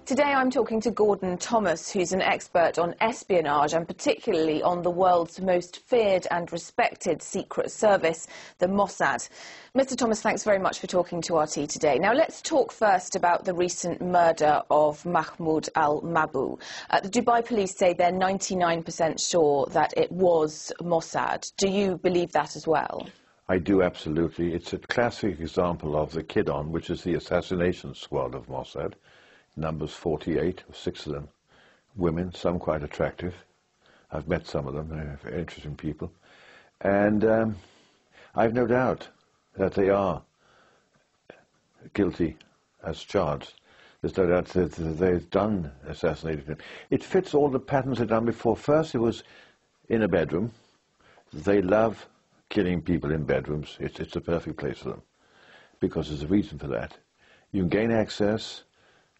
Today I'm talking to Gordon Thomas, who's an expert on espionage and particularly on the world's most feared and respected secret service, the Mossad. Mr. Thomas, thanks very much for talking to RT today. Now let's talk first about the recent murder of Mahmoud al-Mabhouh. The Dubai police say they're 99% sure that it was Mossad. Do you believe that as well? I do, absolutely. It's a classic example of the Kidon, which is the assassination squad of Mossad. Numbers 48, 6 of them women, some quite attractive. I've met some of them, they're very interesting people. And I've no doubt that they are guilty as charged. There's no doubt that they've done assassinating him. It fits all the patterns they've done before. First it was in a bedroom. They love killing people in bedrooms. It's a perfect place for them, because there's a reason for that. You can gain access.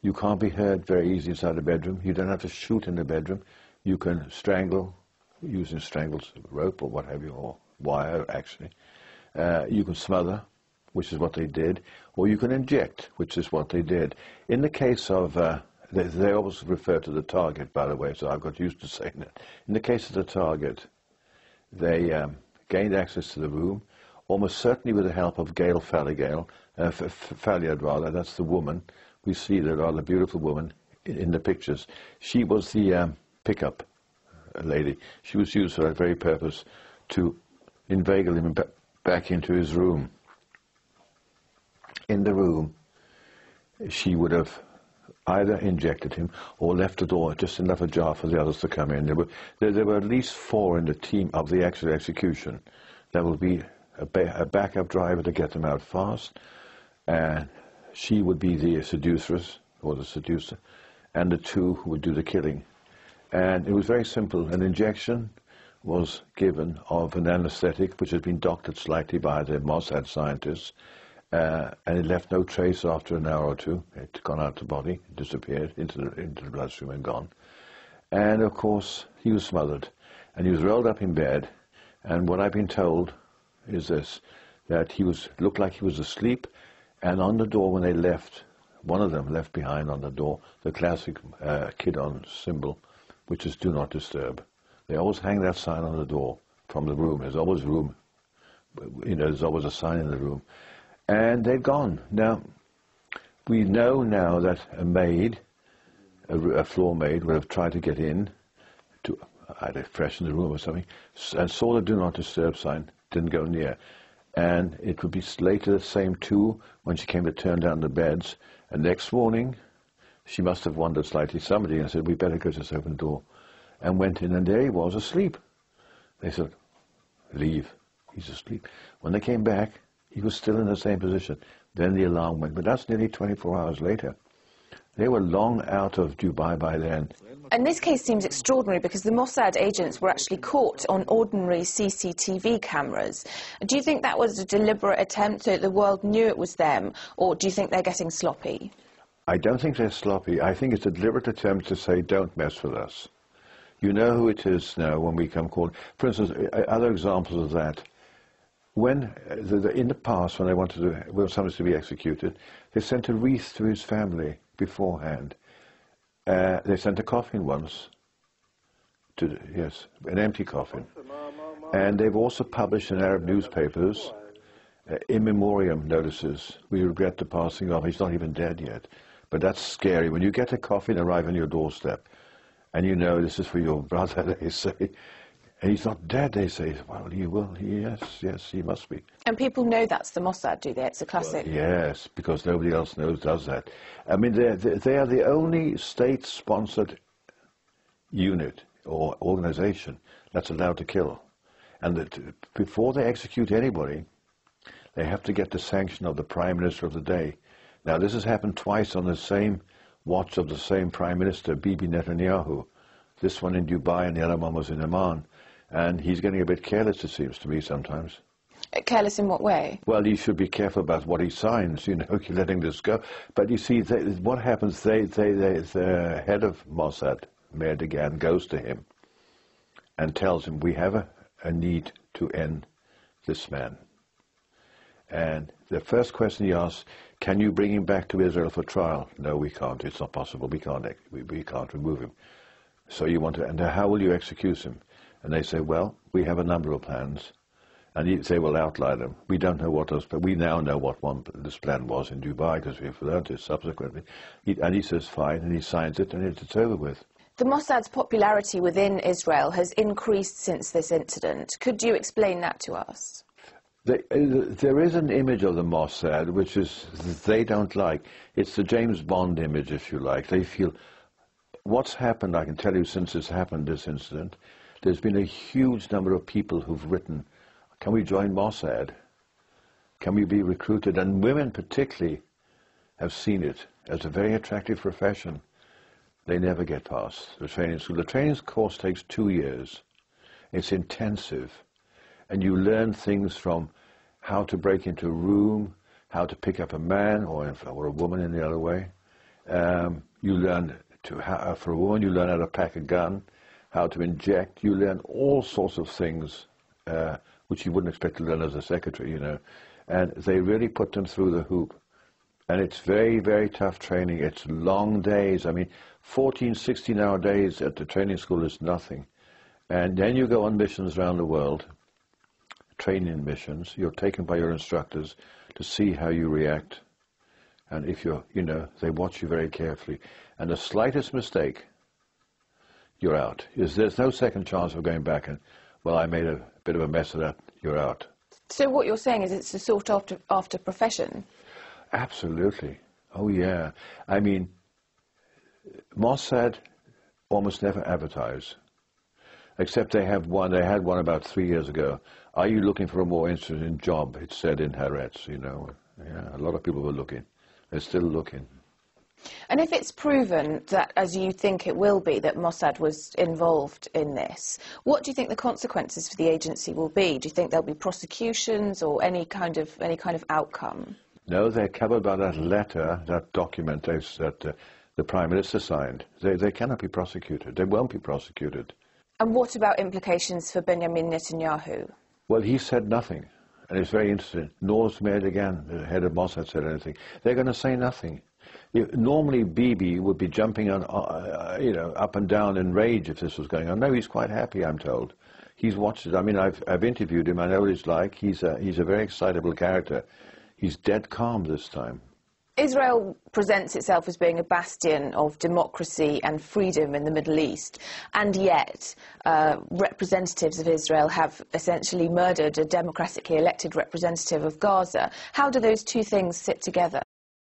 You can't be heard very easily inside a bedroom. You don't have to shoot in the bedroom. You can strangle, using strangles, rope or what have you, or wire actually. You can smother, which is what they did, or you can inject, which is what they did. In the case of, they always refer to the target, by the way, so I've got used to saying that. In the case of the target, they gained access to the room, almost certainly with the help of Gail Falyard, rather, that's the woman. We see the rather beautiful woman in the pictures. She was the pickup lady. She was used for that very purpose, to inveigle him back into his room. In the room, she would have either injected him or left the door just enough ajar for the others to come in. There were at least 4 in the team of the actual execution. There will be a backup driver to get them out fast, and she would be the seduceress, or the seducer, and the 2 who would do the killing. And it was very simple. An injection was given of an anesthetic, which had been doctored slightly by the Mossad scientists, and it left no trace after an hour or 2. It had gone out of the body, disappeared into the bloodstream and gone. And of course, he was smothered, and he was rolled up in bed. And what I've been told is this, that he looked like he was asleep. And on the door, when they left, one of them left behind on the door the classic Kidon symbol, which is "Do Not Disturb." They always hang that sign on the door from the room. There's always room, there's always a sign in the room. And they've gone. Now, we know now that a maid, a floor maid, would have tried to get in to either freshen the room or something, and saw the "Do Not Disturb" sign, didn't go near. And it would be later the same 2 when she came to turn down the beds. And next morning, she must have wondered slightly, somebody, and said, "We better go just open the door." And went in, and there he was, asleep. They said, "Leave, he's asleep." When they came back, he was still in the same position. Then the alarm went, but that's nearly 24 hours later. They were long out of Dubai by then. And this case seems extraordinary because the Mossad agents were actually caught on ordinary CCTV cameras. Do you think that was a deliberate attempt so that the world knew it was them, or do you think they're getting sloppy? I don't think they're sloppy. I think it's a deliberate attempt to say, don't mess with us. You know who it is now when we come calling. For instance, other examples of that. When, in the past, when they wanted somebody to be executed, they sent a wreath to his family beforehand. They sent a coffin once, yes, an empty coffin. And they've also published in Arab newspapers in memoriam notices. We regret the passing of, he's not even dead yet. But that's scary. When you get a coffin arrive on your doorstep, and you know this is for your brother, they say, and he's not dead, they say, well, he will, yes, he must be. And people know that's the Mossad, do they? It's a classic. Well, yes, because nobody else does that. I mean, they are the only state-sponsored unit or organization that's allowed to kill. And that before they execute anybody, they have to get the sanction of the Prime Minister of the day. Now, this has happened twice on the same watch of the same Prime Minister, Bibi Netanyahu. This one in Dubai and the other one was in Amman. And he's getting a bit careless, it seems to me, sometimes. Careless in what way? Well, he should be careful about what he signs, you're letting this go. But you see, what happens, the head of Mossad, Mayor Dagan, goes to him and tells him, we have a need to end this man. And the first question he asks, can you bring him back to Israel for trial? No, we can't. It's not possible. We can't remove him. So you want to, and how will you execute him? And they say, well, we have a number of plans. And they will outline them. We don't know what those, but we now know what this plan was in Dubai because we've learned it subsequently. And he says fine, and he signs it, and it's over with. The Mossad's popularity within Israel has increased since this incident. Could you explain that to us? There is an image of the Mossad which is they don't like. It's the James Bond image, if you like. They feel what's happened. I can tell you since it's happened, this incident, there's been a huge number of people who've written, can we join Mossad? Can we be recruited? And women particularly have seen it as a very attractive profession. They never get past the training school. The training course takes 2 years. It's intensive. And you learn things from how to break into a room, how to pick up a man or a woman in the other way. You learn for a woman, you learn how to pack a gun, how to inject. You learn all sorts of things which you wouldn't expect to learn as a secretary, you know. And they really put them through the hoop. And it's very, very tough training. It's long days. I mean, 14, 16-hour days at the training school is nothing. And then you go on missions around the world, training missions. You're taken by your instructors to see how you react. And if you're, you know, they watch you very carefully. And the slightest mistake, you're out. There's no second chance of going back and, well, I made a bit of a mess of that, you're out. So what you're saying is it's a sought-after profession? Absolutely. Oh, yeah. I mean, Mossad almost never advertise, except they had one about 3 years ago. Are you looking for a more interesting job? It said in Haaretz, you know. Yeah, a lot of people were looking. They're still looking. And if it's proven that, as you think it will be, that Mossad was involved in this, what do you think the consequences for the agency will be? Do you think there'll be prosecutions or any kind of outcome? No, they're covered by that letter, that document that the Prime Minister signed. They cannot be prosecuted. They won't be prosecuted. And what about implications for Benjamin Netanyahu? Well, he said nothing, and it's very interesting. Nor's made again, the head of Mossad said anything. They're going to say nothing. Normally, Bibi would be jumping on, you know, up and down in rage if this was going on. No, he's quite happy, I'm told. He's watched it. I mean, I've interviewed him. I know what he's like. He's a very excitable character. He's dead calm this time. Israel presents itself as being a bastion of democracy and freedom in the Middle East, and yet representatives of Israel have essentially murdered a democratically elected representative of Gaza. How do those two things sit together?